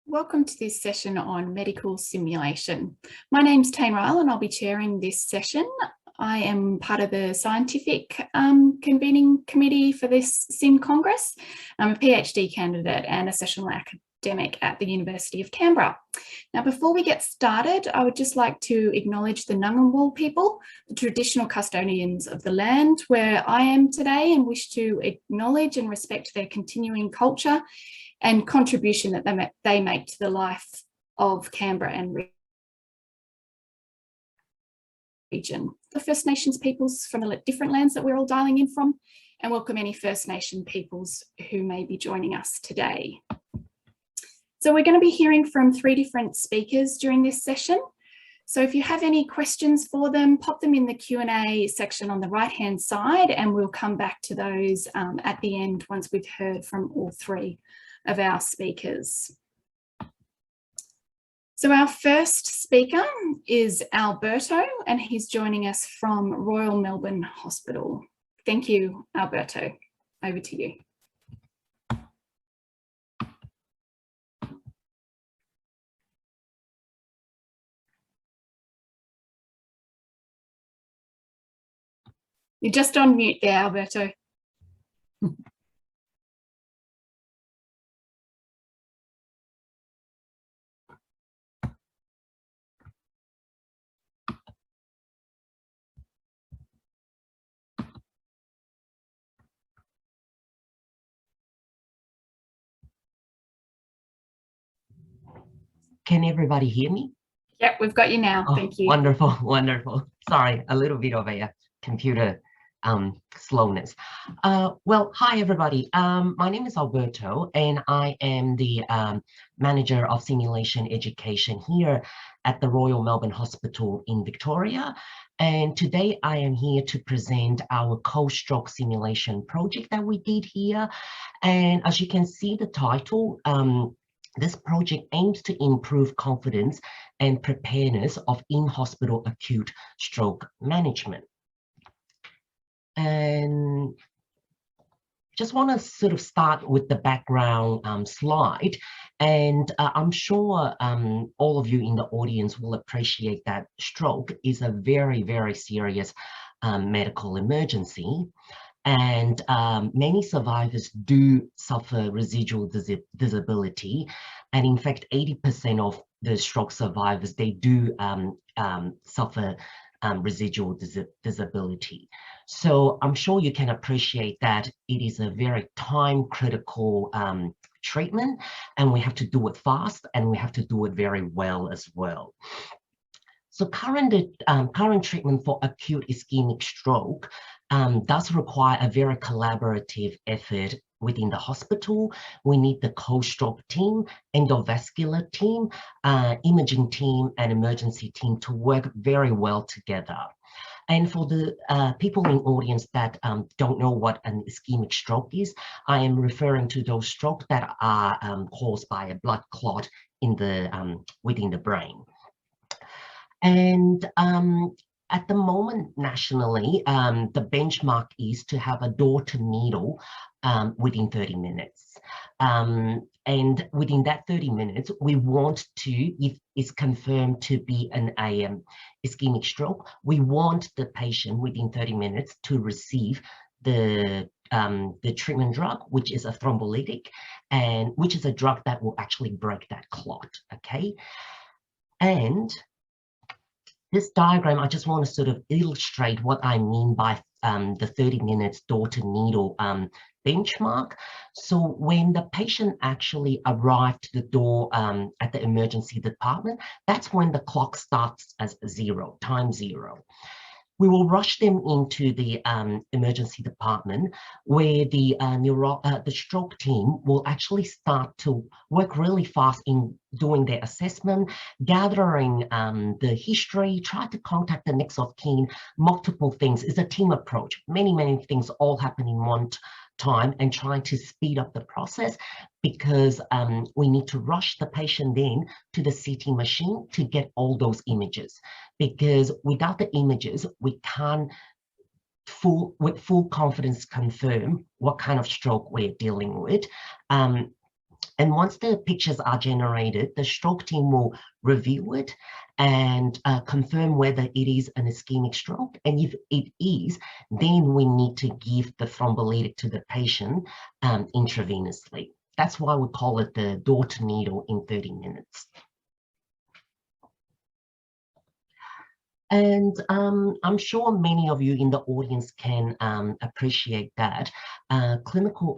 Welcome to this session on medical simulation. My name's Tayne Ryall and I'll be chairing this session. I am part of the scientific convening committee for this SIM Congress. I'm a PhD candidate and a sessional academic at the University of Canberra. Now, before we get started, I would just like to acknowledge the Ngunnawal people, the traditional custodians of the land where I am today, and wish to acknowledge and respect their continuing culture and contribution that they make to the life of Canberra and region. The First Nations peoples from the different lands that we're all dialing in from, and welcome any First Nation peoples who may be joining us today. So we're going to be hearing from 3 different speakers during this session. So if you have any questions for them, pop them in the Q&A section on the right-hand side, and we'll come back to those at the end once we've heard from all 3 of our speakers. So our first speaker is Alberto, and he's joining us from Royal Melbourne Hospital. Thank you, Alberto. Over to you. You're just on mute there, Alberto. Can everybody hear me? Yep, we've got you now. Thank you. Wonderful, wonderful. Sorry, a little bit of a computer slowness. Well, hi everybody. My name is Alberto, and I am the manager of simulation education here at the Royal Melbourne Hospital in Victoria. And today I am here to present our co-stroke simulation project that we did here. And as you can see the title, this project aims to improve confidence and preparedness of in-hospital acute stroke management. And just want to sort of start with the background slide. And I'm sure all of you in the audience will appreciate that stroke is a very, very serious medical emergency. And many survivors do suffer residual disability. And in fact, 80% of the stroke survivors, they do suffer residual disability. So I'm sure you can appreciate that it is a very time-critical treatment, and we have to do it fast, and we have to do it very well as well. So current treatment for acute ischemic stroke does require a very collaborative effort within the hospital. We need the co-stroke team, endovascular team, imaging team, and emergency team to work very well together. And for the people in audience that don't know what an ischemic stroke is, I am referring to those strokes that are caused by a blood clot in the within the brain. And at the moment, nationally, the benchmark is to have a door-to-needle within 30 minutes. And within that 30 minutes, we want to, if it's confirmed to be an ischemic stroke, we want the patient within 30 minutes to receive the treatment drug, which is a thrombolytic, and which is a drug that will actually break that clot, okay? And this diagram, I just want to sort of illustrate what I mean by the 30 minutes door-to-needle benchmark. So when the patient actually arrived to the door at the emergency department, that's when the clock starts as 0, time 0. We will rush them into the emergency department, where the stroke team will actually start to work really fast in doing their assessment, gathering the history, try to contact the next of kin, multiple things. It's a team approach. Many, many things all happen in one time, and trying to speed up the process, because we need to rush the patient in to the CT machine to get all those images, because without the images, we can't with full confidence confirm what kind of stroke we're dealing with. And once the pictures are generated, the stroke team will review it and confirm whether it is an ischemic stroke. And if it is, then we need to give the thrombolytic to the patient intravenously. That's why we call it the door to needle in 30 minutes. And I'm sure many of you in the audience can appreciate that clinical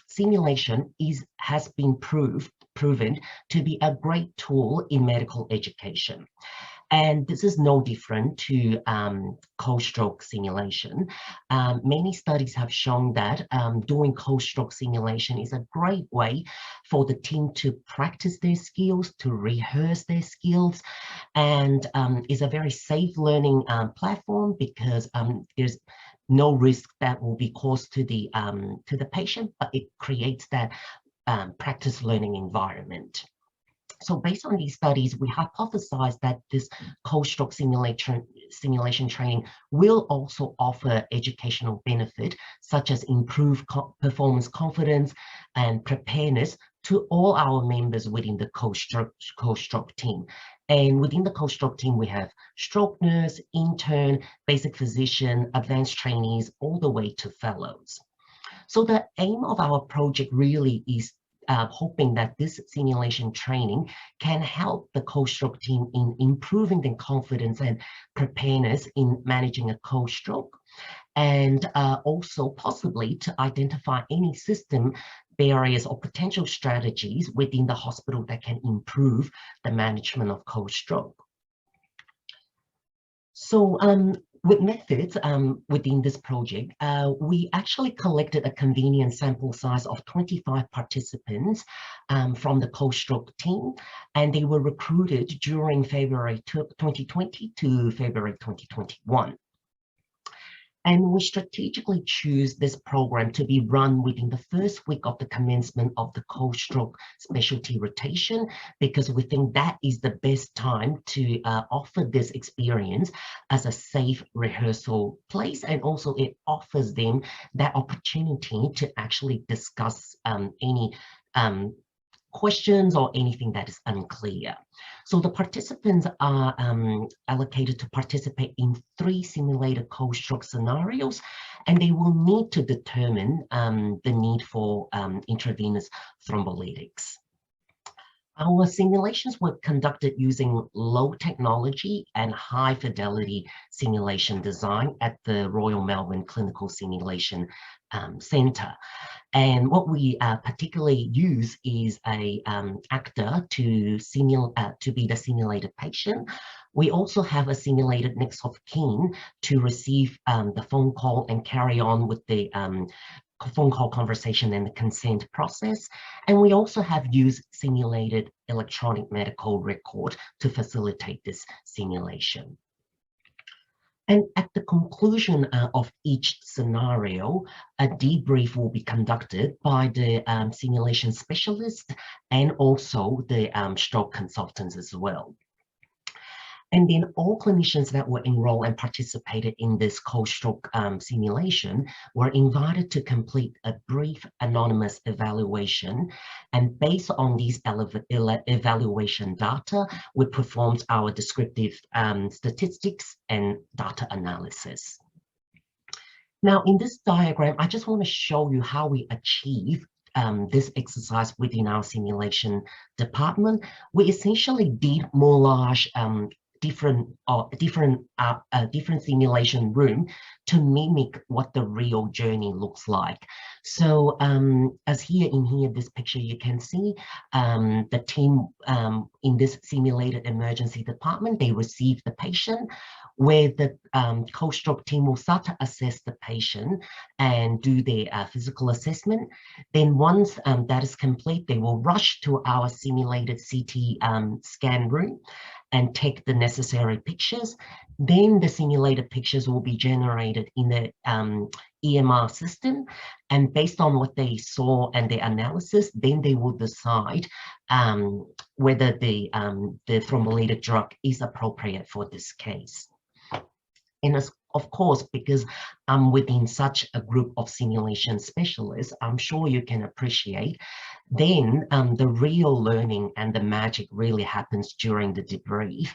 simulation has been proven to be a great tool in medical education. And this is no different to cold stroke simulation. Many studies have shown that doing cold stroke simulation is a great way for the team to practice their skills, to rehearse their skills, and is a very safe learning platform because there's no risk that will be caused to the patient, but it creates that practice learning environment. So based on these studies, we hypothesize that this cold stroke simulation training will also offer educational benefit, such as improved performance confidence and preparedness to all our members within the cold stroke team. And within the cold stroke team, we have stroke nurse, intern, basic physician, advanced trainees, all the way to fellows. So the aim of our project really is hoping that this simulation training can help the cold stroke team in improving their confidence and preparedness in managing a cold stroke, and also possibly to identify any system barriers or potential strategies within the hospital that can improve the management of cold stroke. So with methods within this project, we actually collected a convenient sample size of 25 participants from the cold stroke team, and they were recruited during February 2020 to February 2021. And we strategically choose this program to be run within the first week of the commencement of the cold stroke specialty rotation, because we think that is the best time to offer this experience as a safe rehearsal place. And also it offers them that opportunity to actually discuss any questions or anything that is unclear. So the participants are allocated to participate in 3 simulated cold stroke scenarios, and they will need to determine the need for intravenous thrombolytics. Our simulations were conducted using low technology and high fidelity simulation design at the Royal Melbourne Clinical Simulation Centre. And what we particularly use is a actor to be the simulated patient. We also have a simulated next of kin to receive the phone call and carry on with the phone call conversation and the consent process. And we also have used simulated electronic medical record to facilitate this simulation. And at the conclusion of each scenario, a debrief will be conducted by the simulation specialist and also the stroke consultants as well. And then all clinicians that were enrolled and participated in this cold stroke simulation were invited to complete a brief anonymous evaluation. And based on these evaluation data, we performed our descriptive statistics and data analysis. Now, in this diagram, I just want to show you how we achieve this exercise within our simulation department. We essentially did moulage different simulation room to mimic what the real journey looks like. So as this picture, you can see the team in this simulated emergency department, they receive the patient, where the cold stroke team will start to assess the patient and do their physical assessment. Then once that is complete, they will rush to our simulated CT scan room and take the necessary pictures. Then the simulated pictures will be generated in the EMR system. And based on what they saw and their analysis, then they will decide whether the thrombolytic drug is appropriate for this case. And of course, because I'm within such a group of simulation specialists, I'm sure you can appreciate, then the real learning and the magic really happens during the debrief.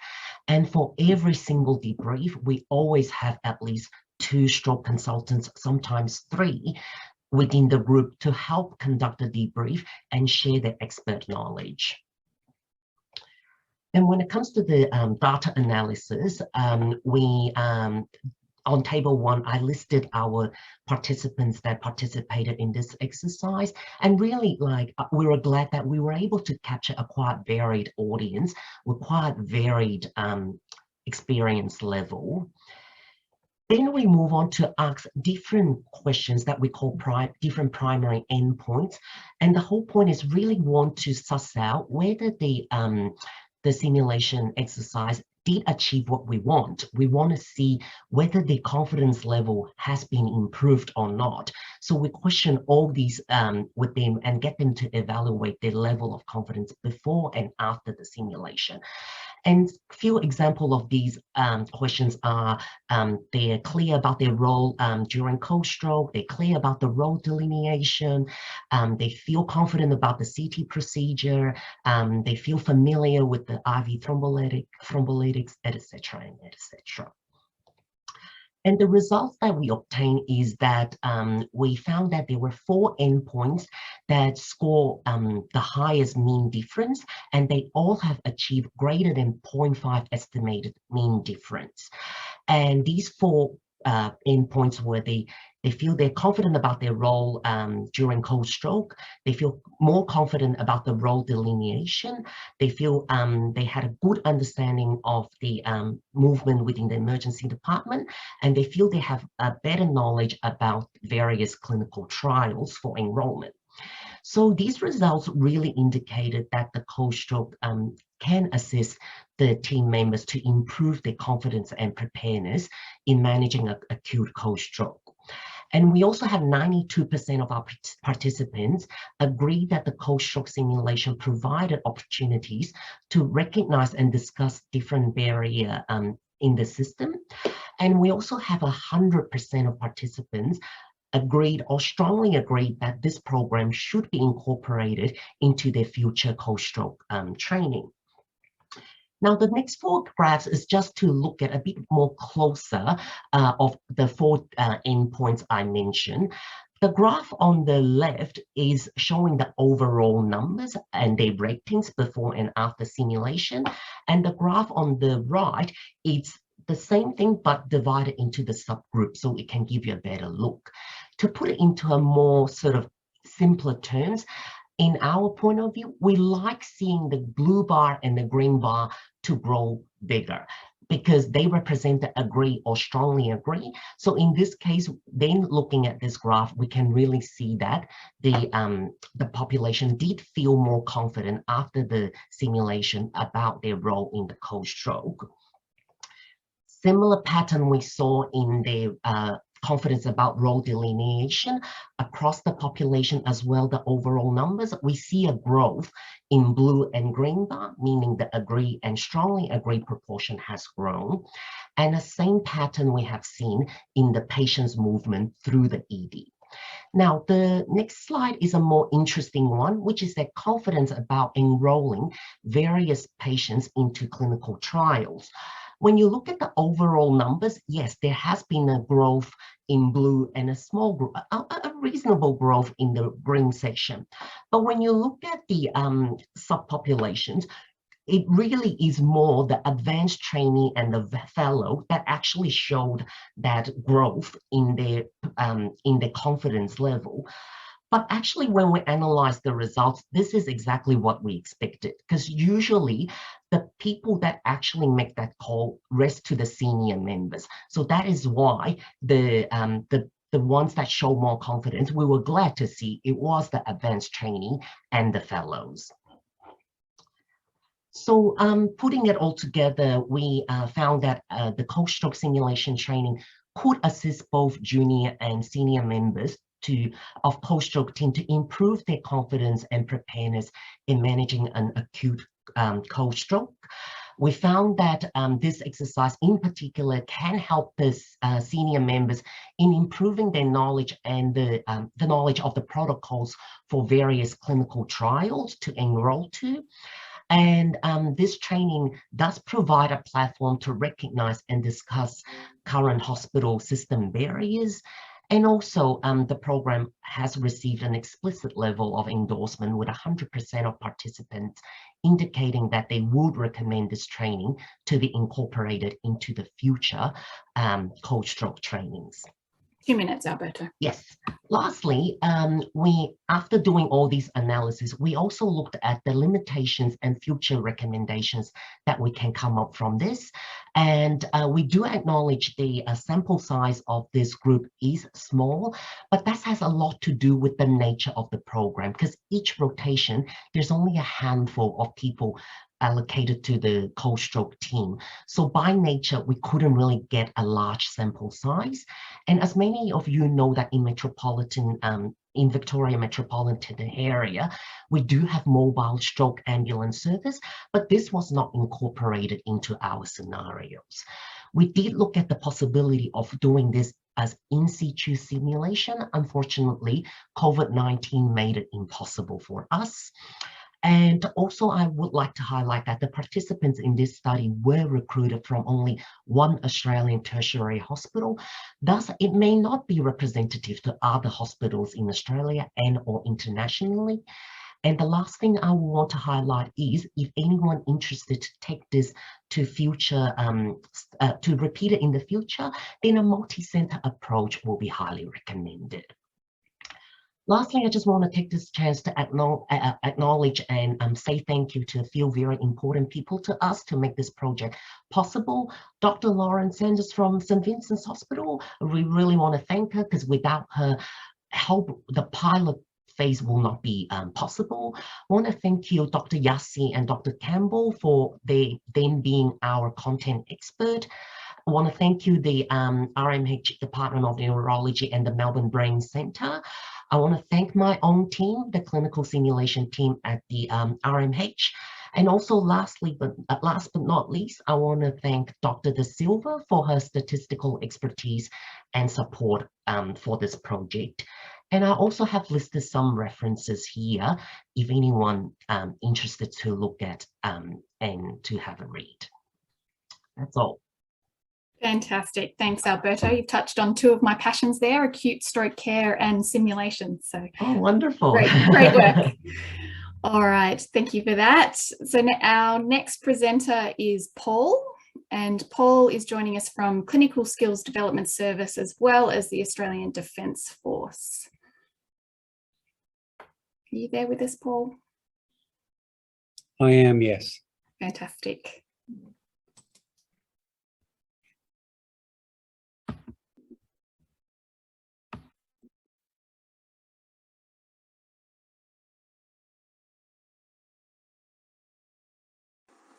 And for every single debrief, we always have at least 2 stroke consultants, sometimes 3, within the group to help conduct the debrief and share their expert knowledge. And when it comes to the data analysis, on table 1, I listed our participants that participated in this exercise, and really, we were glad that we were able to capture a quite varied audience with quite varied experience level. Then we move on to ask different questions that we call different primary endpoints, and the whole point is really want to suss out whether the simulation exercise did achieve what we want. We want to see whether the confidence level has been improved or not. So we question all these with them and get them to evaluate their level of confidence before and after the simulation. And a few examples of these questions are they're clear about their role during cold stroke, they're clear about the role delineation, they feel confident about the CT procedure, they feel familiar with the IV thrombolytics, etc., and etc. And the results that we obtained is that we found that there were 4 endpoints that score the highest mean difference, and they all have achieved greater than 0.5 estimated mean difference. And these 4 endpoints were they feel they're confident about their role during cold stroke. They feel more confident about the role delineation. They feel they had a good understanding of the movement within the emergency department, and they feel they have a better knowledge about various clinical trials for enrollment. So these results really indicated that the cold stroke can assist the team members to improve their confidence and preparedness in managing acute cold stroke. And we also have 92% of our participants agree that the cold stroke simulation provided opportunities to recognize and discuss different barriers in the system. And we also have 100% of participants agreed or strongly agreed that this program should be incorporated into their future cold stroke training. Now, the next 4 graphs is just to look at a bit more closer of the 4 endpoints I mentioned. The graph on the left is showing the overall numbers and their ratings before and after simulation. And the graph on the right, it's the same thing but divided into the subgroups so it can give you a better look. To put it into a more sort of simpler terms, in our point of view, we like seeing the blue bar and the green bar to grow bigger because they represent the agree or strongly agree. So in this case, then looking at this graph, we can really see that the population did feel more confident after the simulation about their role in the cold stroke. Similar pattern we saw in the confidence about role delineation across the population as well, the overall numbers. We see a growth in blue and green bar, meaning the agree and strongly agree proportion has grown. And the same pattern we have seen in the patient's movement through the ED. Now, the next slide is a more interesting one, which is that confidence about enrolling various patients into clinical trials. When you look at the overall numbers, yes, there has been a growth in blue and a small group, a reasonable growth in the green section. But when you look at the subpopulations, it really is more the advanced trainee and the fellow that actually showed that growth in their confidence level. But actually, when we analyze the results, this is exactly what we expected, because usually the people that actually make that call rest to the senior members. So that is why the ones that show more confidence, we were glad to see it was the advanced trainee and the fellows. So putting it all together, we found that the cold stroke simulation training could assist both junior and senior members of cold stroke team to improve their confidence and preparedness in managing an acute cold stroke. We found that this exercise in particular can help the senior members in improving their knowledge and the knowledge of the protocols for various clinical trials to enroll to. And this training does provide a platform to recognize and discuss current hospital system barriers. And also the program has received an explicit level of endorsement with 100% of participants indicating that they would recommend this training to be incorporated into the future cold stroke trainings. 2 minutes, Alberto. Yes. Lastly, after doing all these analyses, we also looked at the limitations and future recommendations that we can come up from this. And we do acknowledge the sample size of this group is small, but that has a lot to do with the nature of the program, because each rotation, there's only a handful of people allocated to the cold stroke team. So by nature, we couldn't really get a large sample size. And as many of you know that in Victoria metropolitan area, we do have mobile stroke ambulance service, but this was not incorporated into our scenarios. We did look at the possibility of doing this as in situ simulation. Unfortunately, COVID-19 made it impossible for us. And also, I would like to highlight that the participants in this study were recruited from only one Australian tertiary hospital. Thus, it may not be representative to other hospitals in Australia and or internationally. And the last thing I want to highlight is, if anyone interested to take this to future, to repeat it in the future, then a multi-center approach will be highly recommended. Lastly, I just want to take this chance to acknowledge and say thank you to a few very important people to us to make this project possible. Dr. Lauren Sanders from St. Vincent's Hospital, we really want to thank her, because without her help, the pilot phase will not be possible. I want to thank you, Dr. Yassi and Dr. Campbell, for them being our content expert. I want to thank you, the RMH Department of Neurology and the Melbourne Brain Centre. I want to thank my own team, the clinical simulation team at the RMH. And also last but not least, I want to thank Dr. De Silva for her statistical expertise and support for this project. And I also have listed some references here, if anyone interested to look at and to have a read. That's all. Fantastic. Thanks, Alberto. You've touched on two of my passions there, acute stroke care and simulation. So, oh, wonderful. Great work. All right. Thank you for that. So our next presenter is Paul. And Paul is joining us from Clinical Skills Development Service, as well as the Australian Defence Force. Are you there with us, Paul? I am, yes. Fantastic.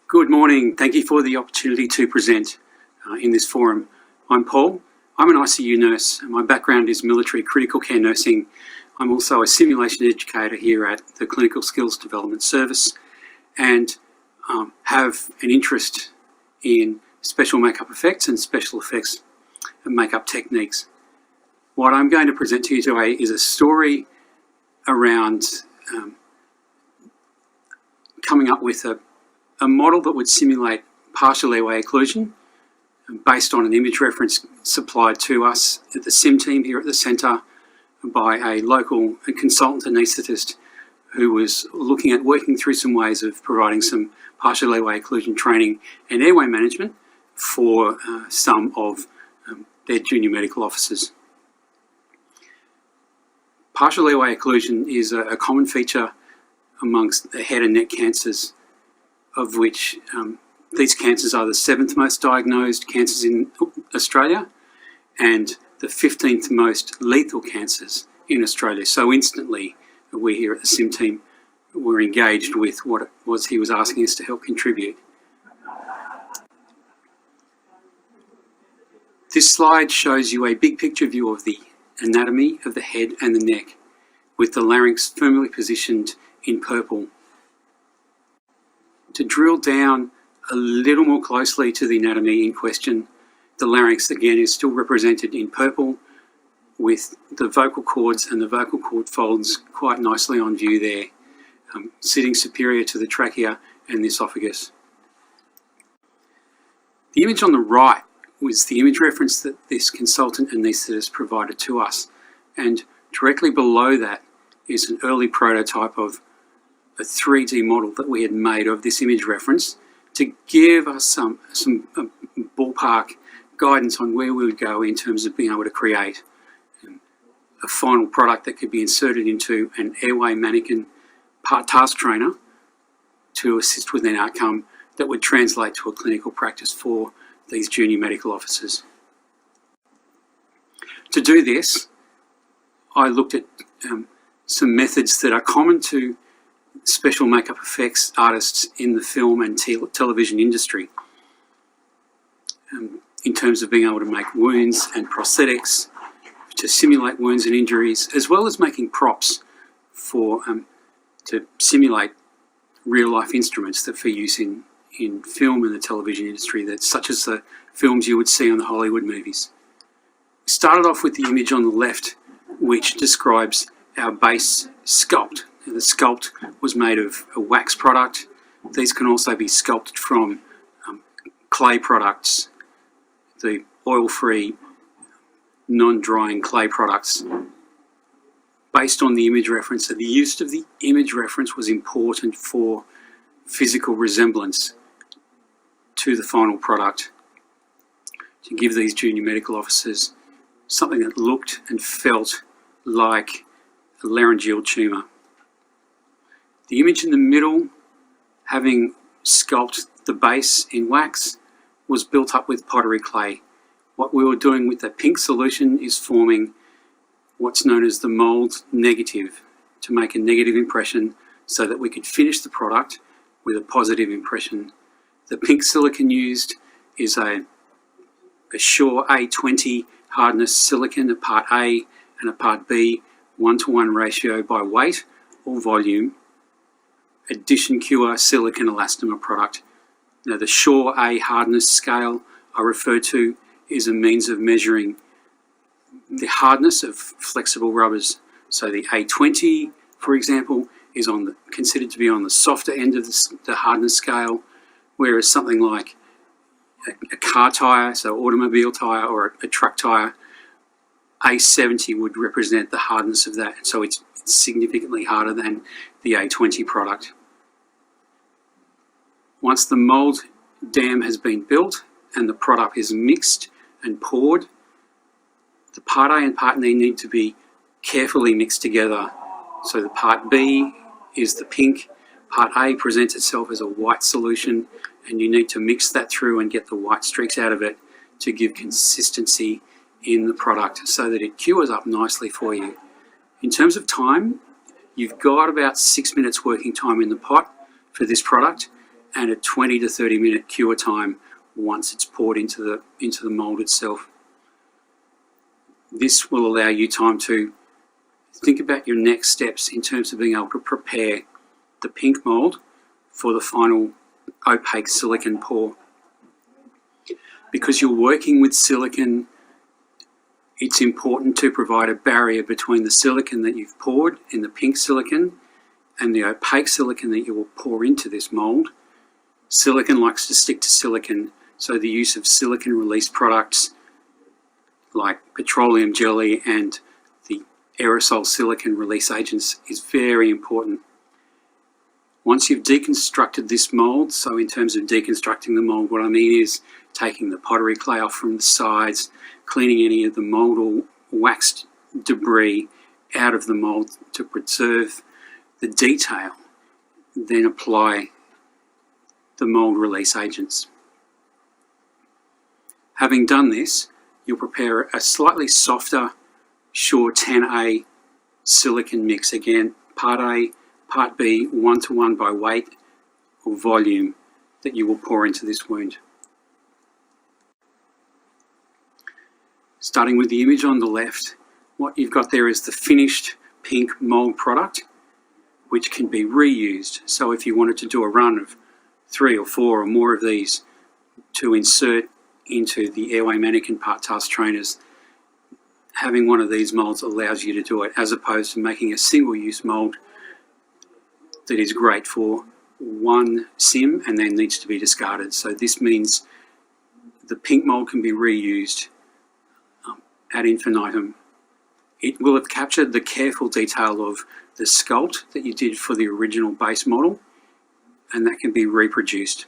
Good morning. Thank you for the opportunity to present in this forum. I'm Paul. I'm an ICU nurse, and my background is military critical care nursing. I'm also a simulation educator here at the Clinical Skills Development Service, and have an interest in special makeup effects and special effects and makeup techniques. What I'm going to present to you today is a story around coming up with a model that would simulate partial airway occlusion based on an image reference supplied to us at the SIM team here at the centre by a local consultant anaesthetist who was looking at working through some ways of providing some partial airway occlusion training and airway management for some of their junior medical officers. Partial airway occlusion is a common feature amongst the head and neck cancers, of which these cancers are the 7th most diagnosed cancers in Australia and the 15th most lethal cancers in Australia. So instantly, we here at the SIM team were engaged with what it was he was asking us to help contribute. This slide shows you a big picture view of the anatomy of the head and the neck, with the larynx firmly positioned in purple. To drill down a little more closely to the anatomy in question, the larynx again is still represented in purple, with the vocal cords and the vocal cord folds quite nicely on view there, sitting superior to the trachea and the esophagus. The image on the right was the image reference that this consultant anaesthetist provided to us, and directly below that is an early prototype of a 3D model that we had made of this image reference to give us some ballpark guidance on where we would go in terms of being able to create a final product that could be inserted into an airway mannequin task trainer to assist with an outcome that would translate to a clinical practice for these junior medical officers. To do this, I looked at some methods that are common to special makeup effects artists in the film and television industry, in terms of being able to make wounds and prosthetics to simulate wounds and injuries, as well as making props for to simulate real-life instruments that for use in film and the television industry, such as the films you would see on the Hollywood movies. We started off with the image on the left, which describes our base sculpt. And the sculpt was made of a wax product. These can also be sculpted from clay products, the oil-free, non-drying clay products. Based on the image reference, so the use of the image reference was important for physical resemblance to the final product, to give these junior medical officers something that looked and felt like a laryngeal tumour. The image in the middle, having sculpted the base in wax, was built up with pottery clay. What we were doing with the pink solution is forming what's known as the mould negative, to make a negative impression so that we could finish the product with a positive impression. The pink silicon used is a Sure A20 hardness silicon, a part A and a part B 1:1 ratio by weight or volume, Addition Cure silicon elastomer product. Now, the Sure A hardness scale I refer to is a means of measuring the hardness of flexible rubbers. So the A20, for example, is considered to be on the softer end of the hardness scale, whereas something like a car tyre, so automobile tyre or a truck tyre, A70 would represent the hardness of that. So it's significantly harder than the A20 product. Once the mould dam has been built and the product is mixed and poured, the part A and part B need to be carefully mixed together. So the part B is the pink, part A presents itself as a white solution, and you need to mix that through and get the white streaks out of it to give consistency in the product so that it cures up nicely for you. In terms of time, you've got about 6 minutes working time in the pot for this product and a 20 to 30 minute cure time once it's poured into the mould itself. This will allow you time to think about your next steps in terms of being able to prepare the pink mould for the final opaque silicon pour. Because you're working with silicon, it's important to provide a barrier between the silicon that you've poured in the pink silicon and the opaque silicon that you will pour into this mould. Silicon likes to stick to silicon, so the use of silicon release products like petroleum jelly and the aerosol silicon release agents is very important. Once you've deconstructed this mould, so in terms of deconstructing the mould, what I mean is taking the pottery clay off from the sides, cleaning any of the mould or waxed debris out of the mould to preserve the detail, then apply the mould release agents. Having done this, you'll prepare a slightly softer Sure 10A silicon mix. Again, part A, part B, 1:1 by weight or volume that you will pour into this wound. Starting with the image on the left, what you've got there is the finished pink mould product, which can be reused. So if you wanted to do a run of 3 or 4 or more of these to insert into the Airway mannequin part task trainers. Having one of these molds allows you to do it, as opposed to making a single-use mold that is great for one sim and then needs to be discarded. So this means the pink mold can be reused ad infinitum. It will have captured the careful detail of the sculpt that you did for the original base model, and that can be reproduced.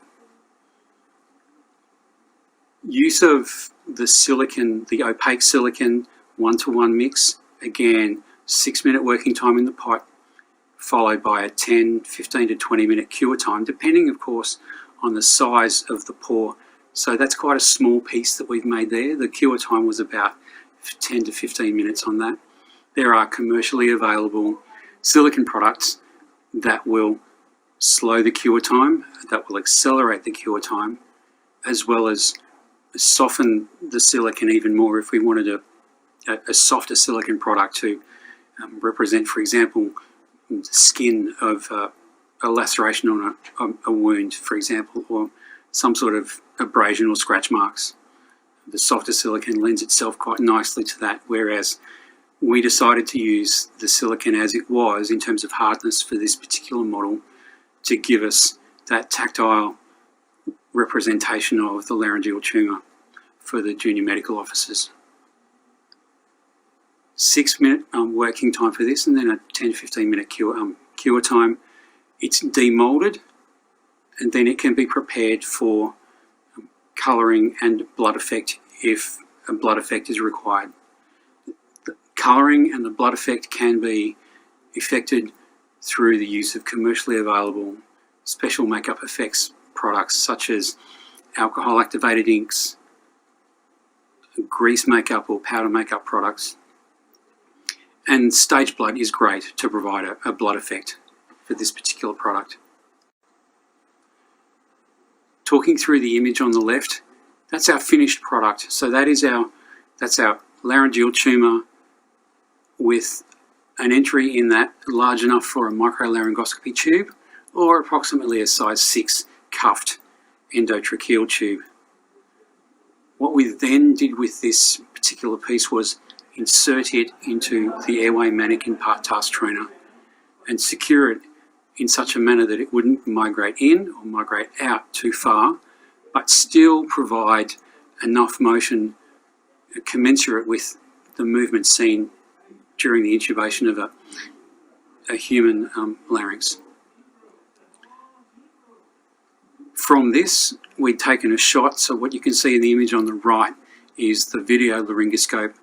Use of the silicon, the opaque silicon 1-to-1 mix, again, 6-minute working time in the pot, followed by a 10, 15 to 20 minute cure time, depending of course on the size of the pore. So that's quite a small piece that we've made there. The cure time was about 10 to 15 minutes on that. There are commercially available silicon products that will slow the cure time, that will accelerate the cure time, as well as soften the silicon even more if we wanted a softer silicon product to represent, for example, the skin of a laceration on a wound, for example, or some sort of abrasion or scratch marks. The softer silicon lends itself quite nicely to that, whereas we decided to use the silicon as it was in terms of hardness for this particular model to give us that tactile representation of the laryngeal tumour for the junior medical officers. 6-minute working time for this, and then a 10 to 15 minute cure time. It's demolded, and then it can be prepared for colouring and blood effect if a blood effect is required. The colouring and the blood effect can be effected through the use of commercially available special makeup effects products such as alcohol activated inks, grease makeup or powder makeup products. And stage blood is great to provide a blood effect for this particular product. Talking through the image on the left, that's our finished product. So that's our laryngeal tumour with an entry in that large enough for a microlaryngoscopy tube, or approximately a size 6 cuffed endotracheal tube. What we then did with this particular piece was insert it into the Airway mannequin part task trainer and secure it in such a manner that it wouldn't migrate in or migrate out too far, but still provide enough motion commensurate with the movement seen during the intubation of a human larynx. From this, we'd taken a shot, so what you can see in the image on the right is the video laryngoscope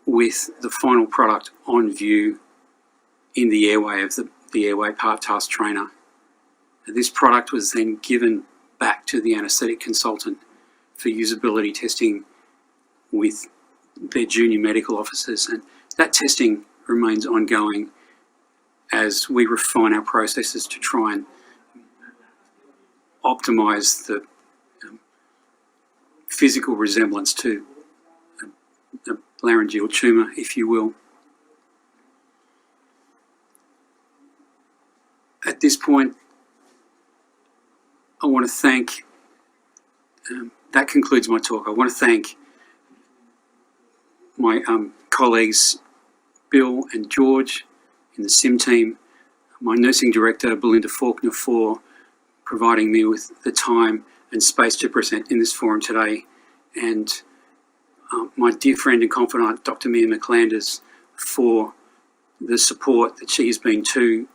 with the final product on view in the airway of the Airway part task trainer. This product was then given back to the anaesthetic consultant for usability testing with their junior medical officers, and that testing remains ongoing as we refine our processes to try and optimise the physical resemblance to a laryngeal tumour, if you will. At this point, I want to thank, that concludes my talk. I want to thank my colleagues Bill and George in the SIM team, my nursing director Belinda Faulkner for providing me with the time and space to present in this forum today, and my dear friend and confidant Dr. Mia McLanders for the support that she has been to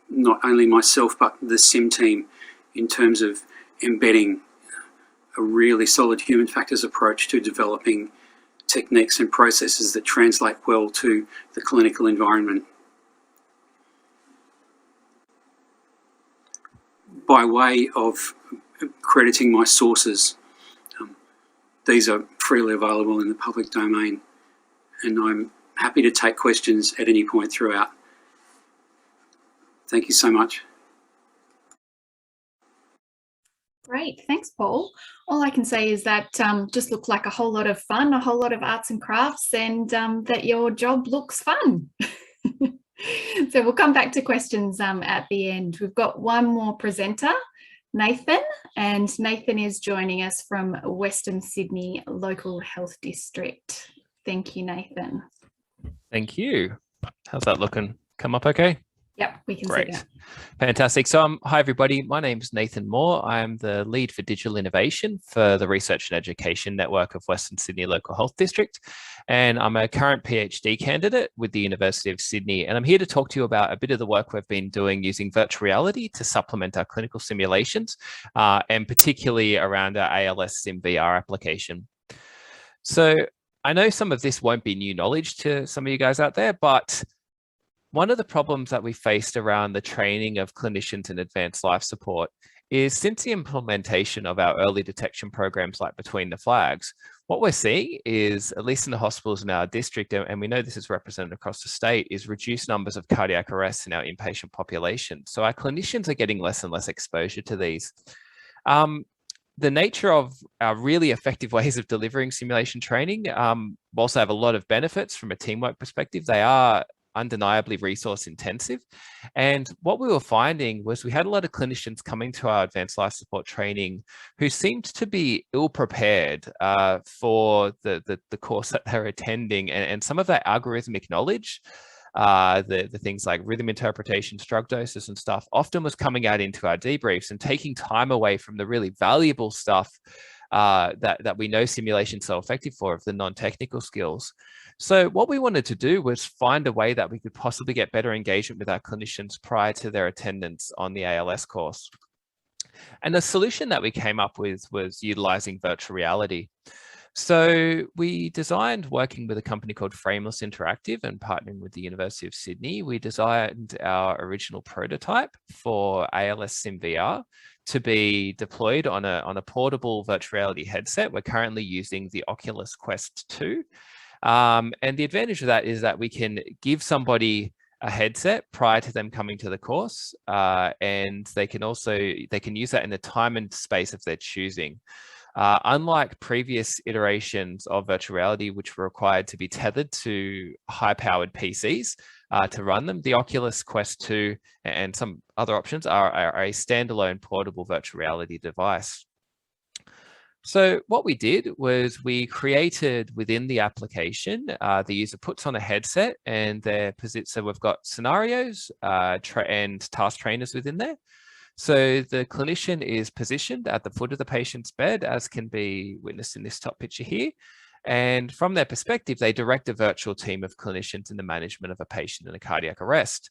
not only myself but the SIM team in terms of embedding a really solid human factors approach to developing techniques and processes that translate well to the clinical environment. By way of crediting my sources, these are freely available in the public domain, and I'm happy to take questions at any point throughout. Thank you so much. Great, thanks, Paul. All I can say is that just looked like a whole lot of fun, a whole lot of arts and crafts, and that your job looks fun. So we'll come back to questions at the end. We've got one more presenter Nathan, and Nathan is joining us from Western Sydney Local Health District. Thank you, Nathan. Thank you. How's that looking? Come up okay? Yep, we can see Great. that. Fantastic. So hi everybody, my name's Nathan Moore. I am the lead for digital innovation for the Research and Education Network of Western Sydney Local Health District. And I'm a current PhD candidate with the University of Sydney. And I'm here to talk to you about a bit of the work we've been doing using virtual reality to supplement our clinical simulations, and particularly around our ALS-SimVR application. So I know some of this won't be new knowledge to some of you guys out there, but one of the problems that we faced around the training of clinicians in advanced life support is since the implementation of our early detection programs like Between the Flags, what we're seeing is, at least in the hospitals in our district, and we know this is represented across the state, is reduced numbers of cardiac arrests in our inpatient population. So our clinicians are getting less and less exposure to these. The nature of our really effective ways of delivering simulation training also have a lot of benefits from a teamwork perspective. They are undeniably resource intensive. And what we were finding was we had a lot of clinicians coming to our advanced life support training who seemed to be ill prepared for the course that they're attending. And some of that algorithmic knowledge, the things like rhythm interpretation, drug doses and stuff, often was coming out into our debriefs and taking time away from the really valuable stuff that we know simulation's so effective for, of the non-technical skills. So what we wanted to do was find a way that we could possibly get better engagement with our clinicians prior to their attendance on the ALS course. And the solution that we came up with was utilizing virtual reality. So we designed, working with a company called Frameless Interactive and partnering with the University of Sydney, we designed our original prototype for ALS-SimVR to be deployed on a portable virtual reality headset. We're currently using the Oculus Quest 2. And the advantage of that is that we can give somebody a headset prior to them coming to the course, and they can use that in the time and space of their choosing. Unlike previous iterations of virtual reality, which were required to be tethered to high-powered PCs to run them, the Oculus Quest 2 and some other options are a standalone portable virtual reality device. So what we did was we created within the application, the user puts on a headset and so we've got scenarios and task trainers within there. So the clinician is positioned at the foot of the patient's bed, as can be witnessed in this top picture here. And from their perspective, they direct a virtual team of clinicians in the management of a patient in a cardiac arrest.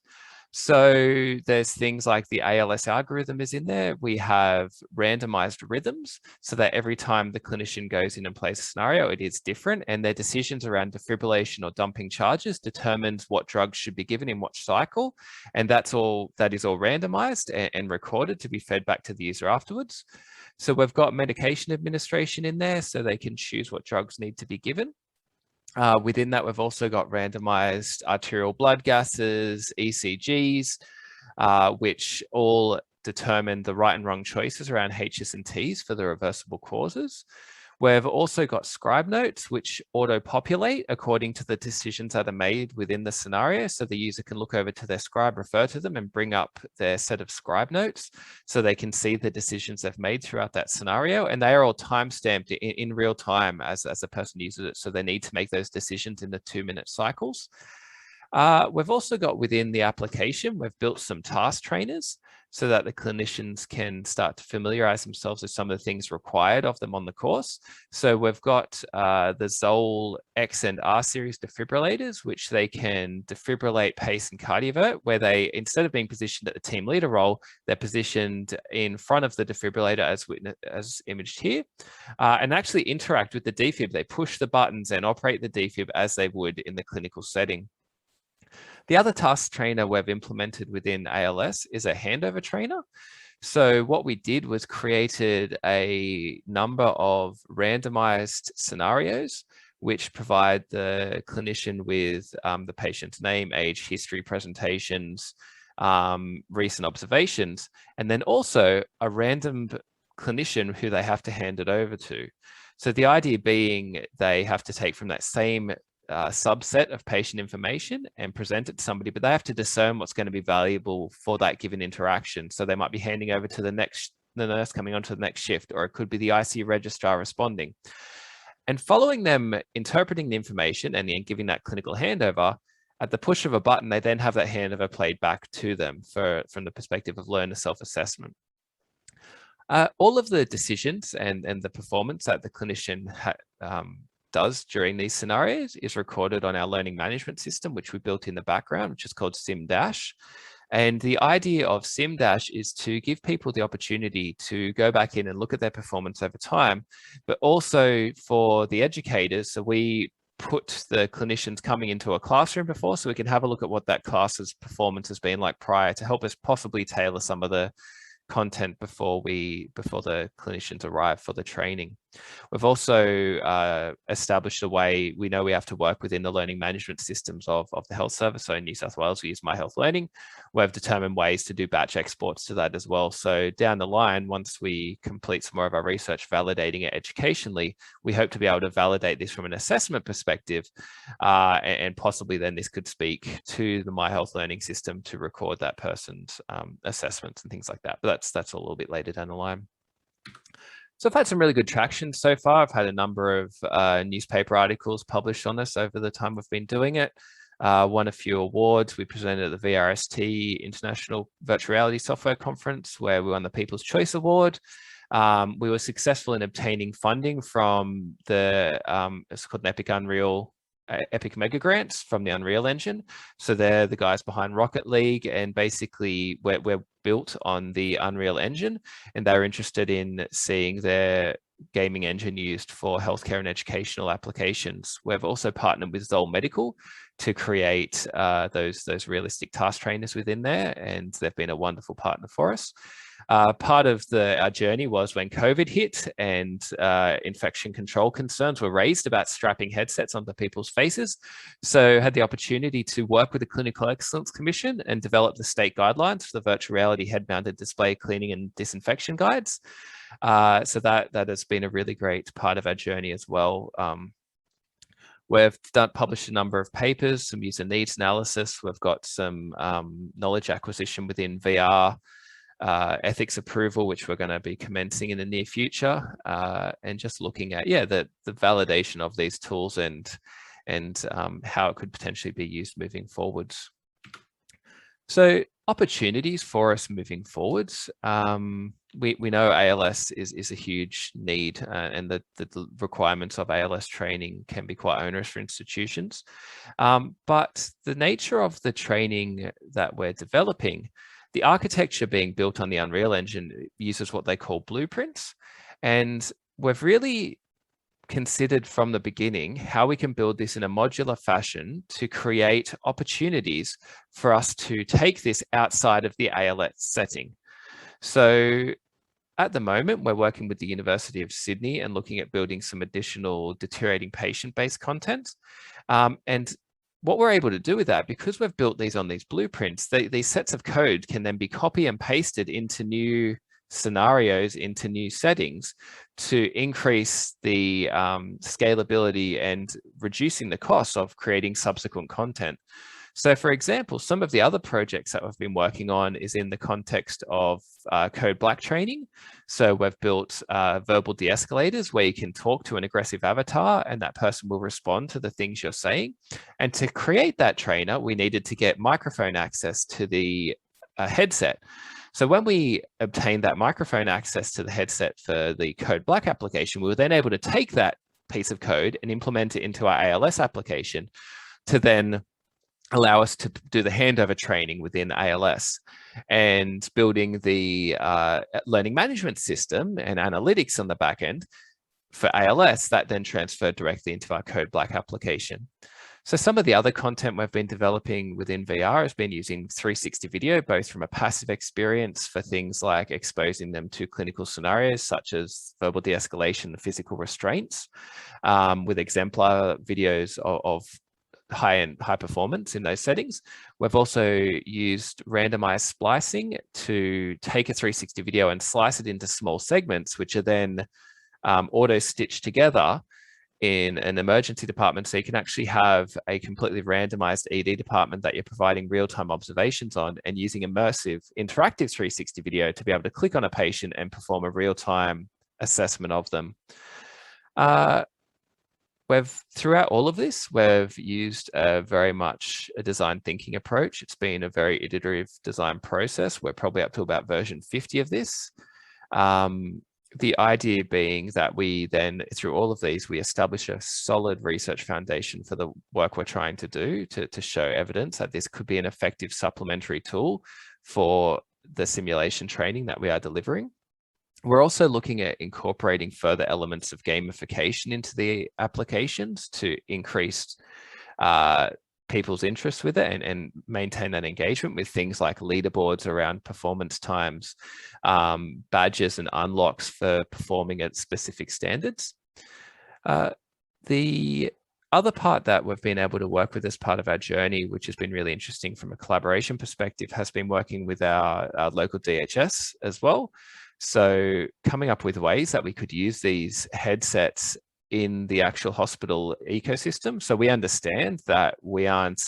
So there's things like the ALS algorithm is in there. We have randomized rhythms so that every time the clinician goes in and plays a scenario, it is different, and their decisions around defibrillation or dumping charges determines what drugs should be given in what cycle. And that is all randomized and recorded to be fed back to the user afterwards. So we've got medication administration in there so they can choose what drugs need to be given. Within that, we've also got randomized arterial blood gases, ECGs, which all determine the right and wrong choices around H's and T's for the reversible causes. We've also got scribe notes, which auto-populate according to the decisions that are made within the scenario. So the user can look over to their scribe, refer to them, and bring up their set of scribe notes so they can see the decisions they've made throughout that scenario. And they are all time-stamped in real time as the person uses it. So they need to make those decisions in the 2-minute cycles. We've also got within the application, we've built some task trainers so that the clinicians can start to familiarize themselves with some of the things required of them on the course. So we've got the Zoll X and R series defibrillators, which they can defibrillate, pace, and cardiovert, where they, instead of being positioned at the team leader role, they're positioned in front of the defibrillator as imaged here, and actually interact with the defib. They push the buttons and operate the defib as they would in the clinical setting. The other task trainer we've implemented within ALS is a handover trainer. So what we did was created a number of randomized scenarios which provide the clinician with the patient's name, age, history, presentations, recent observations, and then also a random clinician who they have to hand it over to. So the idea being they have to take from that same subset of patient information and present it to somebody, but they have to discern what's going to be valuable for that given interaction. So they might be handing over to the next the nurse coming on to the next shift, or it could be the ICU registrar responding. And following them interpreting the information and then giving that clinical handover, at the push of a button, they then have that handover played back to them from the perspective of learner self-assessment. All of the decisions and the performance that the clinician does during these scenarios is recorded on our learning management system, which we built in the background, which is called SimDash. And the idea of SimDash is to give people the opportunity to go back in and look at their performance over time, but also for the educators. So we put the clinicians coming into a classroom before, so we can have a look at what that class's performance has been like prior, to help us possibly tailor some of the content before the clinicians arrive for the training. We've also established a way, we know we have to work within the learning management systems of the health service. So in New South Wales, we use My Health Learning. We've determined ways to do batch exports to that as well. So down the line, once we complete some more of our research validating it educationally, we hope to be able to validate this from an assessment perspective, and possibly then this could speak to the My Health Learning system to record that person's assessments and things like that. But that's a little bit later down the line. So I've had some really good traction so far. I've had a number of newspaper articles published on this over the time we've been doing it. Won a few awards. We presented at the VRST International Virtual Reality Software Conference, where we won the People's Choice Award. We were successful in obtaining funding from the, it's called an Epic Mega Grants from the Unreal Engine. So they're the guys behind Rocket League, and basically we're built on the Unreal Engine, and they're interested in seeing their gaming engine used for healthcare and educational applications. We've also partnered with Zoll Medical to create those realistic task trainers within there, and they've been a wonderful partner for us. Part of our journey was when COVID hit and infection control concerns were raised about strapping headsets onto people's faces. So had the opportunity to work with the Clinical Excellence Commission and develop the state guidelines for the virtual reality head-mounted display cleaning and disinfection guides. So that has been a really great part of our journey as well. We've published a number of papers, some user needs analysis. We've got some knowledge acquisition within VR, ethics approval, which we're going to be commencing in the near future, and just looking at the validation of these tools and how it could potentially be used moving forwards. So opportunities for us moving forwards. We know ALS is a huge need, and the requirements of ALS training can be quite onerous for institutions. But the nature of the training that we're developing, the architecture being built on the Unreal Engine uses what they call blueprints. And we've really considered from the beginning how we can build this in a modular fashion to create opportunities for us to take this outside of the ALS setting. So at the moment, we're working with the University of Sydney and looking at building some additional deteriorating patient-based content. And what we're able to do with that, because we've built these on these blueprints, these sets of code can then be copy and pasted into new scenarios, into new settings, to increase the scalability and reducing the cost of creating subsequent content. So for example, some of the other projects that we've been working on is in the context of code black training. So we've built verbal de-escalators where you can talk to an aggressive avatar and that person will respond to the things you're saying. And to create that trainer, we needed to get microphone access to the headset. So when we obtained that microphone access to the headset for the code black application, we were then able to take that piece of code and implement it into our ALS application to then allow us to do the handover training within ALS, and building the learning management system and analytics on the back end for ALS that then transferred directly into our code black application. So some of the other content we've been developing within VR has been using 360 video, both from a passive experience for things like exposing them to clinical scenarios such as verbal de-escalation and physical restraints, with exemplar videos of high performance in those settings. We've also used randomized splicing to take a 360 video and slice it into small segments, which are then auto-stitched together in an emergency department. So you can actually have a completely randomized ED department that you're providing real-time observations on, and using immersive interactive 360 video to be able to click on a patient and perform a real-time assessment of them. Throughout all of this, we've used very much a design thinking approach. It's been a very iterative design process. We're probably up to about version 50 of this. The idea being that we then, through all of these, we establish a solid research foundation for the work we're trying to do to show evidence that this could be an effective supplementary tool for the simulation training that we are delivering. We're also looking at incorporating further elements of gamification into the applications to increase people's interest with it and maintain that engagement with things like leaderboards around performance times, badges and unlocks for performing at specific standards. The other part that we've been able to work with as part of our journey, which has been really interesting from a collaboration perspective, has been working with our local DHS as well. So coming up with ways that we could use these headsets in the actual hospital ecosystem. So we understand that we aren't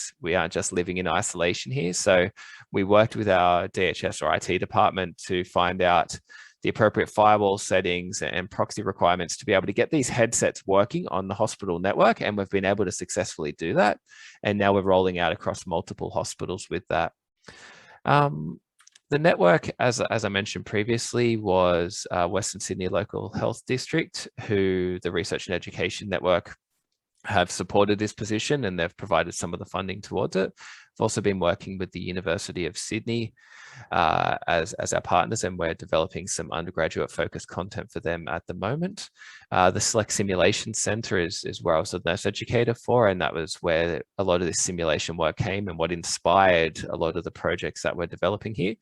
just living in isolation here. So we worked with our DHS or IT department to find out the appropriate firewall settings and proxy requirements to be able to get these headsets working on the hospital network. And we've been able to successfully do that. And now we're rolling out across multiple hospitals with that. The network, as I mentioned previously, was Western Sydney Local Health District, who the Research and Education Network have supported this position, and they've provided some of the funding towards it. I've also been working with the University of Sydney as our partners, and we're developing some undergraduate focused content for them at the moment. The Select Simulation Centre is where I was a nurse educator for, and that was where a lot of this simulation work came and what inspired a lot of the projects that we're developing here.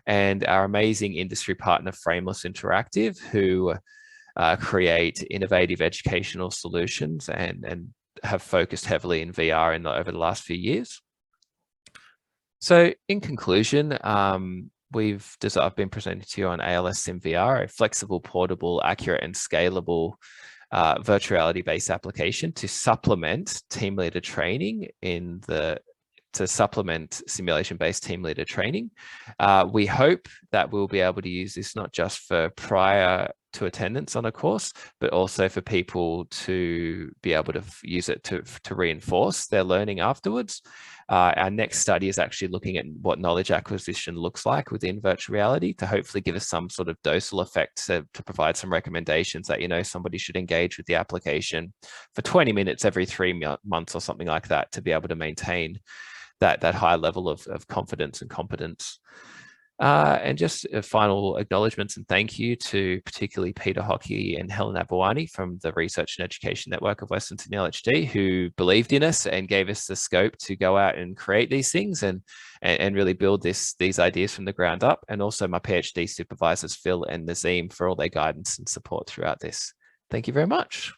And our amazing industry partner, Frameless Interactive, who create innovative educational solutions and have focused heavily in VR over the last few years. So in conclusion, I've been presenting to you on ALS-SimVR, a flexible, portable, accurate and scalable virtual reality-based application to supplement team leader training to supplement simulation-based team leader training. We hope that we'll be able to use this not just for prior to attendance on a course, but also for people to be able to use it to reinforce their learning afterwards. Our next study is actually looking at what knowledge acquisition looks like within virtual reality to hopefully give us some sort of dosal effect to provide some recommendations that, somebody should engage with the application for 20 minutes every 3 months or something like that to be able to maintain that high level of confidence and competence. And just final acknowledgements and thank you to particularly Peter Hockey and Helen Abawani from the Research and Education Network of Western Sydney LHD, who believed in us and gave us the scope to go out and create these things and really build these ideas from the ground up. And also my PhD supervisors, Phil and Nazim, for all their guidance and support throughout this. Thank you very much.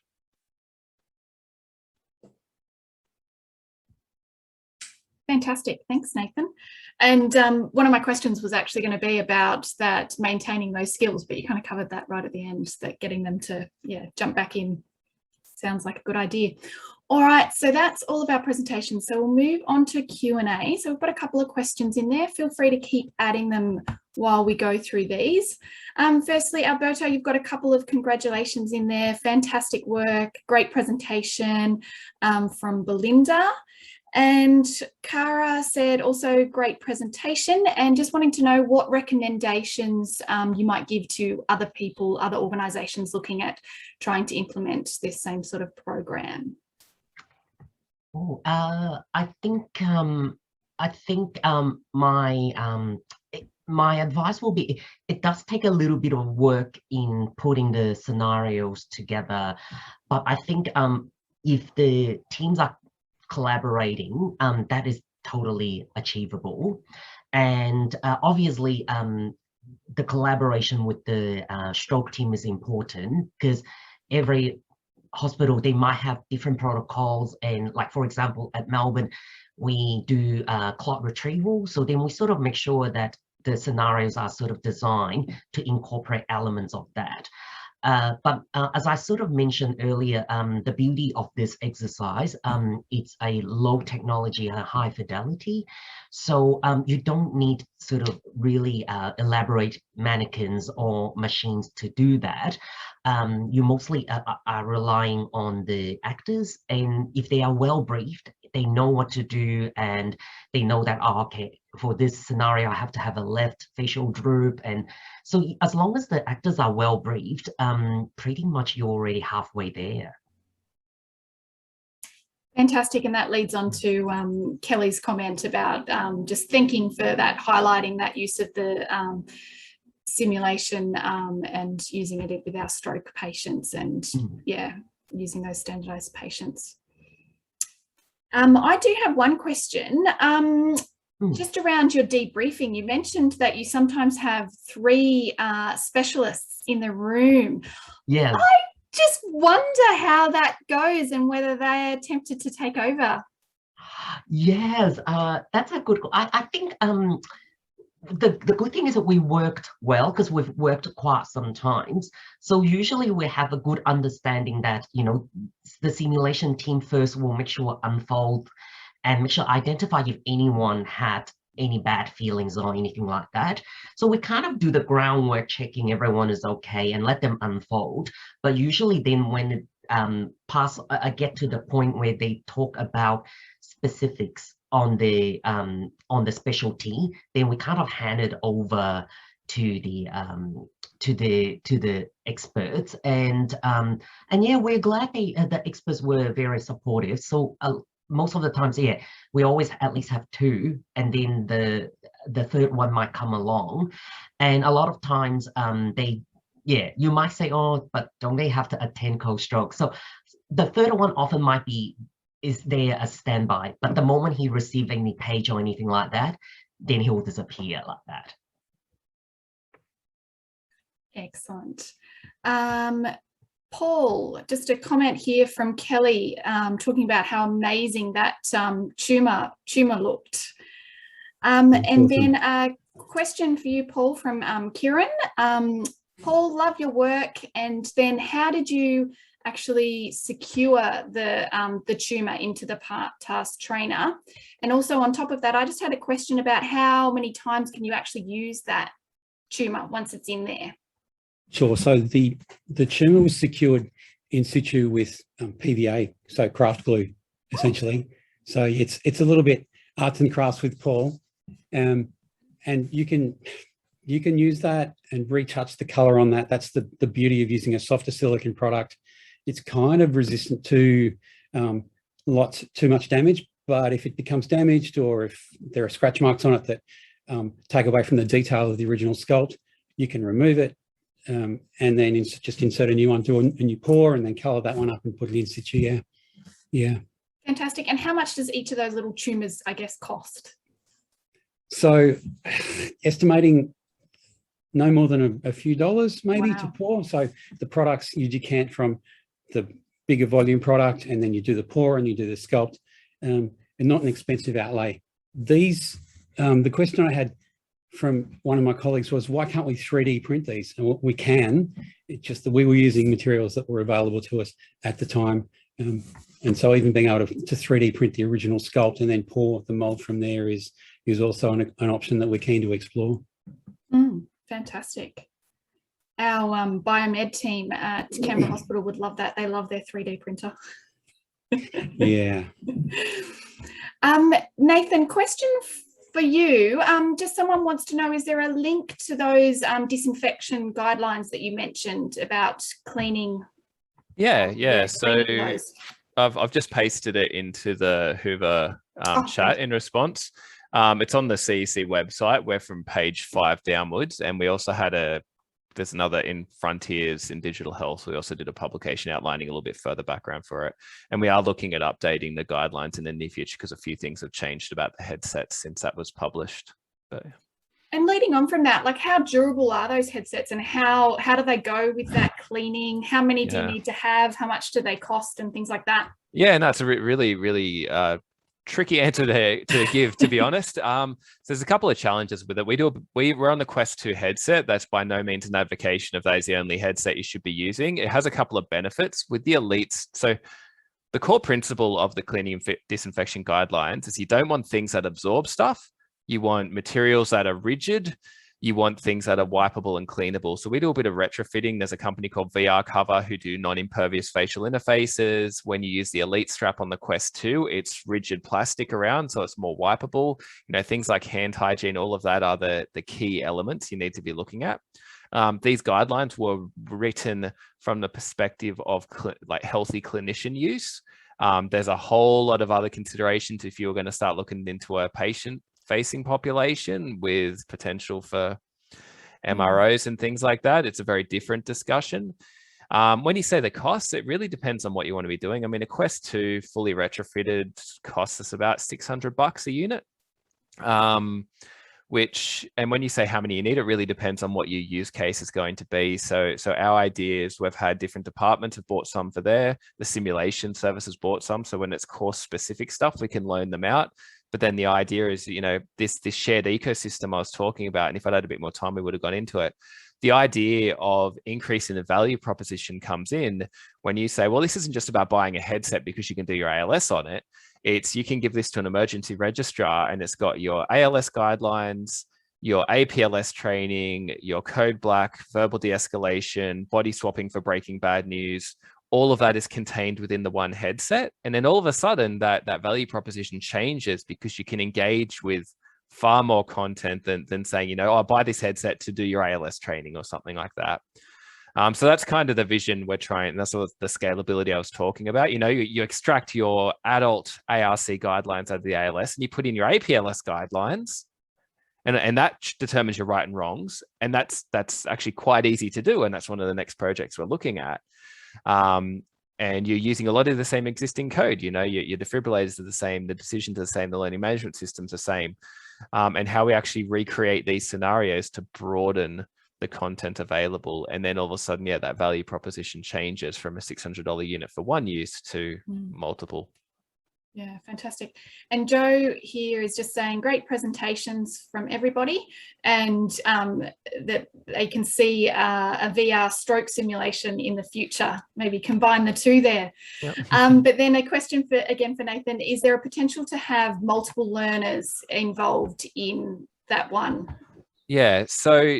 Fantastic. Thanks, Nathan. And one of my questions was actually going to be about that maintaining those skills, but you kind of covered that right at the end, that getting them to jump back in sounds like a good idea. All right, so that's all of our presentations. So we'll move on to Q&A. So we've got a couple of questions in there. Feel free to keep adding them while we go through these. Firstly, Alberto, you've got a couple of congratulations in there. Fantastic work, great presentation from Belinda. And Cara said also great presentation, and just wanting to know what recommendations you might give to other people, other organisations looking at trying to implement this same sort of program. Oh, I think my advice will be, it does take a little bit of work in putting the scenarios together, but I think if the teams are collaborating, that is totally achievable. And obviously the collaboration with the stroke team is important, because every hospital, they might have different protocols. And like, for example, at Melbourne, we do clot retrieval. So then we sort of make sure that the scenarios are sort of designed to incorporate elements of that. But as I sort of mentioned earlier, the beauty of this exercise, it's a low technology and high fidelity. So you don't need sort of really elaborate mannequins or machines to do that. You mostly are relying on the actors, and if they are well briefed, they know what to do, and they know that, oh, okay, for this scenario, I have to have a left facial droop. And so as long as the actors are well briefed, pretty much you're already halfway there. Fantastic, and that leads on to Kelly's comment about just thinking for that, highlighting that use of the simulation and using it with our stroke patients, and yeah, using those standardized patients. I do have one question. Just around your debriefing, you mentioned that you sometimes have 3 specialists in the room. Yeah. I just wonder how that goes and whether they're tempted to take over. Yes, that's a good. I think the good thing is that we worked well because we've worked quite sometimes. So usually we have a good understanding that, you know, the simulation team first will make sure unfold and make sure identify if anyone had any bad feelings or anything like that. So we kind of do the groundwork, checking everyone is okay and let them unfold. But usually then when it get to the point where they talk about specifics on the specialty, then we kind of hand it over to the experts, and yeah, we're glad the experts were very supportive. So most of the times, yeah, we always at least have 2, and then the third one might come along, and a lot of times yeah, you might say, oh, but don't they have to attend co-stroke? So the third one often might be is there a standby, but the moment he receives any page or anything like that, then he will disappear like that. Excellent. Paul, just a comment here from Kelly talking about how amazing that tumor looked. And awesome. Then a question for you, Paul, from Kieran. Paul, love your work. And then how did you actually secure the tumor into the task trainer? And also on top of that, I just had a question about how many times can you actually use that tumor once it's in there? Sure. So the tumor was secured in situ with PVA, so craft glue, essentially. So it's a little bit arts and crafts with Paul, and you can use that and retouch the color on that. That's the beauty of using a softer silicone product. It's kind of resistant to too much damage, but if it becomes damaged or if there are scratch marks on it that take away from the detail of the original sculpt, you can remove it and then just insert a new one, do a new pour, and then color that one up and put it in situ. Yeah. Fantastic. And how much does each of those little tumors, I guess, cost? So estimating no more than a few dollars maybe. Wow. To pour. So the products you decant from the bigger volume product, and then you do the pour and you do the sculpt, and not an expensive outlay. These, the question I had from one of my colleagues was, why can't we 3D print these? And we can, it's just that we were using materials that were available to us at the time. And so even being able to 3D print the original sculpt and then pour the mold from there is also an option that we're keen to explore. Fantastic. Our biomed team at Canberra Hospital would love that. They love their 3D printer. Yeah. Nathan, question for you. Just someone wants to know, is there a link to those disinfection guidelines that you mentioned about cleaning? Yeah. So I've just pasted it into the Hoover chat in response. It's on the CEC website. We're from page 5 downwards, and we also had there's another in Frontiers in Digital Health. We also did a publication outlining a little bit further background for it. And we are looking at updating the guidelines in the near future because a few things have changed about the headsets since that was published. But, and leading on from that, like how durable are those headsets, and how do they go with that cleaning? How many do you need to have? How much do they cost and things like that? Yeah, no, it's a really tricky answer to give, to be honest. So there's a couple of challenges with it. We're on the Quest 2 headset. That's by no means an advocation of that is the only headset you should be using. It has a couple of benefits with the elites. So the core principle of the cleaning and disinfection guidelines is you don't want things that absorb stuff. You want materials that are rigid. You want things that are wipeable and cleanable. So we do a bit of retrofitting. There's a company called VR Cover who do non-impervious facial interfaces. When you use the Elite strap on the Quest 2, it's rigid plastic around, so it's more wipeable. You know, things like hand hygiene, all of that are the key elements you need to be looking at. These guidelines were written from the perspective of like healthy clinician use. There's a whole lot of other considerations if you're going to start looking into a patient-facing population with potential for MROs and things like that. It's a very different discussion. When you say the costs, it really depends on what you want to be doing. I mean, a Quest 2 fully retrofitted costs us about $600 a unit. And when you say how many you need, it really depends on what your use case is going to be. So our idea is we've had different departments have bought some for the simulation services bought some. So when it's course specific stuff, we can loan them out. But then the idea is, you know, this shared ecosystem I was talking about, and if I'd had a bit more time, we would have gone into it. The idea of increasing the value proposition comes in when you say, well, this isn't just about buying a headset because you can do your ALS on it. It's you can give this to an emergency registrar and it's got your ALS guidelines, your APLS training, your code black, verbal de-escalation, body swapping for breaking bad news. All of that is contained within the one headset. And then all of a sudden that value proposition changes because you can engage with far more content than saying, you know, oh, I'll buy this headset to do your ALS training or something like that. So that's kind of the vision we're trying. That's sort of the scalability I was talking about. You know, you extract your adult ARC guidelines out of the ALS and you put in your APLS guidelines, and that determines your right and wrongs. And that's actually quite easy to do. And that's one of the next projects we're looking at. And you're using a lot of the same existing code. You know, your defibrillators are the same, the decisions are the same, the learning management systems are the same. And how we actually recreate these scenarios to broaden the content available. And then all of a sudden, yeah, that value proposition changes from a $600 unit for one use to multiple. Yeah, fantastic. And Joe here is just saying great presentations from everybody, and that they can see a VR stroke simulation in the future, maybe combine the two there. Yep. But then a question for Nathan, is there a potential to have multiple learners involved in that one? Yeah, so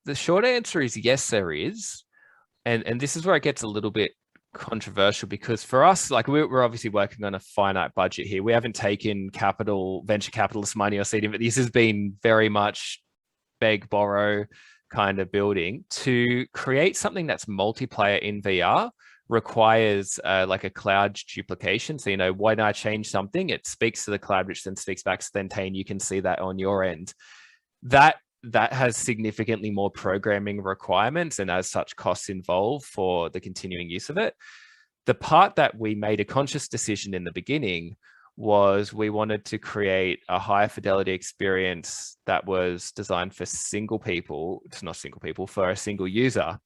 the short answer is yes, there is. And this is where it gets a little bit controversial, because for us, like we're obviously working on a finite budget here. We haven't taken venture capitalist money or seeding, but this has been very much beg, borrow kind of building. To create something that's multiplayer in VR requires like a cloud duplication. So, you know, when I change something, it speaks to the cloud, which then speaks back to then Tayne. You can see that on your end. That has significantly more programming requirements and as such costs involved for the continuing use of it. The part that we made a conscious decision in the beginning was we wanted to create a higher fidelity experience that was designed for for a single user.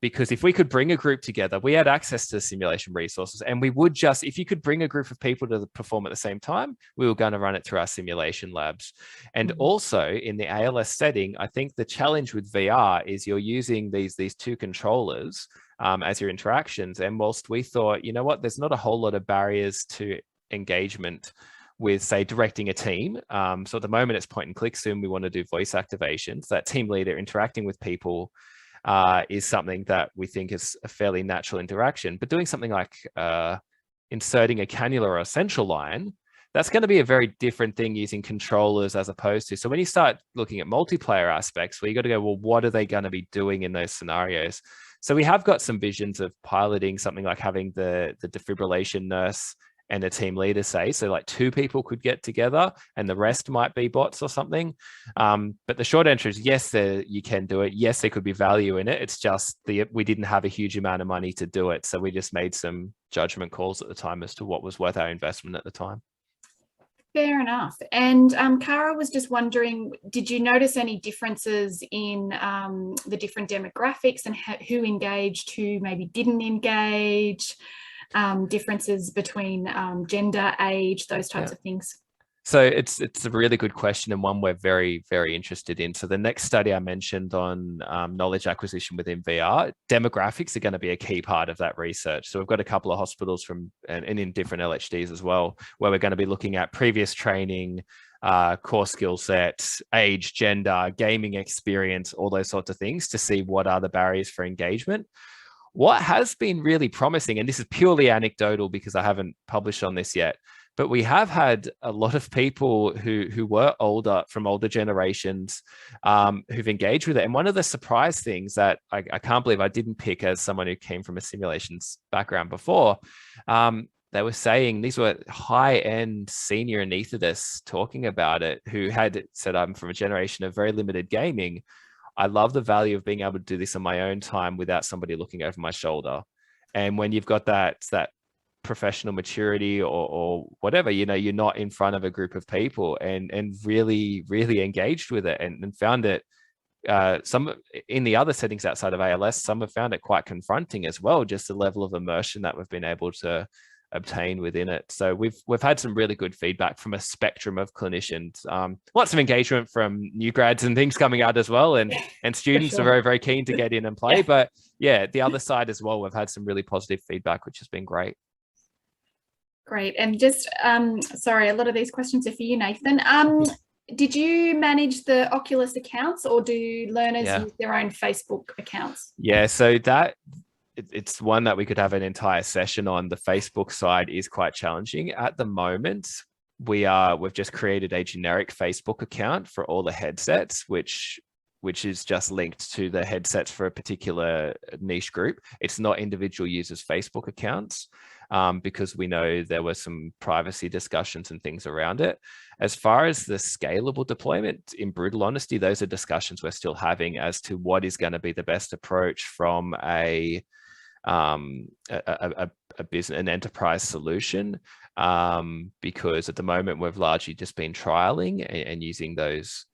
Because if we could bring a group together, we had access to simulation resources, and we would just, if you could bring a group of people to perform at the same time, we were going to run it through our simulation labs. And also in the ALS setting, I think the challenge with VR is you're using these two controllers as your interactions. And whilst we thought, you know what, there's not a whole lot of barriers to engagement with, say, directing a team. So at the moment it's point and click. Soon we want to do voice activations. That team leader interacting with people is something that we think is a fairly natural interaction. But doing something like inserting a cannula or a central line, that's going to be a very different thing using controllers as opposed to. So when you start looking at multiplayer aspects, where you got to go, well, what are they going to be doing in those scenarios? So we have got some visions of piloting something like having the defibrillation nurse and a team leader, say, so like 2 people could get together and the rest might be bots or something. But the short answer is yes, you can do it. Yes, there could be value in it. It's just we didn't have a huge amount of money to do it. So we just made some judgment calls at the time as to what was worth our investment at the time. Fair enough. And Cara was just wondering, did you notice any differences in the different demographics and who engaged, who maybe didn't engage? differences between gender, age, those types of things? So it's a really good question, and one we're very, very interested in. So the next study I mentioned on knowledge acquisition within VR, demographics are going to be a key part of that research. So we've got a couple of hospitals and in different LHDs as well, where we're going to be looking at previous training, core skill sets, age, gender, gaming experience, all those sorts of things to see what are the barriers for engagement. What has been really promising, and this is purely anecdotal because I haven't published on this yet, but we have had a lot of people who were older, from older generations, who've engaged with it. And one of the surprise things that I can't believe I didn't pick as someone who came from a simulations background before, they were saying, these were high-end senior anaesthetists talking about it, who had said, I'm from a generation of very limited gaming. I love the value of being able to do this on my own time without somebody looking over my shoulder. And when you've got that professional maturity or whatever, you know, you're not in front of a group of people, and really engaged with it and found it, some in the other settings outside of ALS, some have found it quite confronting as well, just the level of immersion that we've been able to obtain within it. So we've had some really good feedback from a spectrum of clinicians, lots of engagement from new grads and things coming out as well, and students are very, very keen to get in and play. But yeah, the other side as well, we've had some really positive feedback, which has been great. Great. And just, sorry, a lot of these questions are for you, Nathan. Did you manage the Oculus accounts, or do learners use their own Facebook accounts? Yeah, so it's one that we could have an entire session on. The Facebook side is quite challenging at the moment. We've just created a generic Facebook account for all the headsets, which is just linked to the headsets for a particular niche group. It's not individual users' Facebook accounts, because we know there were some privacy discussions and things around it. As far as the scalable deployment, in brutal honesty, those are discussions we're still having as to what is going to be the best approach from an enterprise solution, because at the moment we've largely just been trialing and using those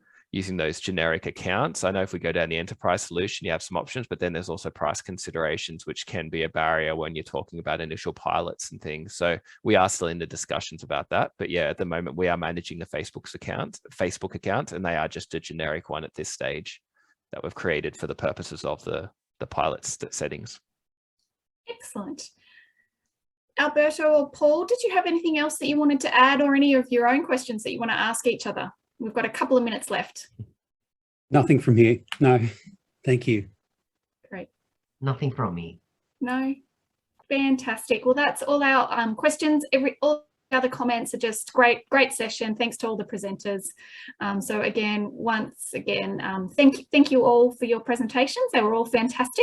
generic accounts. I know if we go down the enterprise solution, you have some options, but then there's also price considerations, which can be a barrier when you're talking about initial pilots and things. So we are still in the discussions about that. But yeah, at the moment we are managing the Facebook account, and they are just a generic one at this stage that we've created for the purposes of the pilot settings. Excellent. Alberto or Paul, did you have anything else that you wanted to add, or any of your own questions that you want to ask each other? We've got a couple of minutes left. Nothing from here. No, thank you. Great. Nothing from me. No. Fantastic. Well, that's all our questions. All the other comments are just great session. Thanks to all the presenters. So again, once again, thank you all for your presentations. They were all fantastic.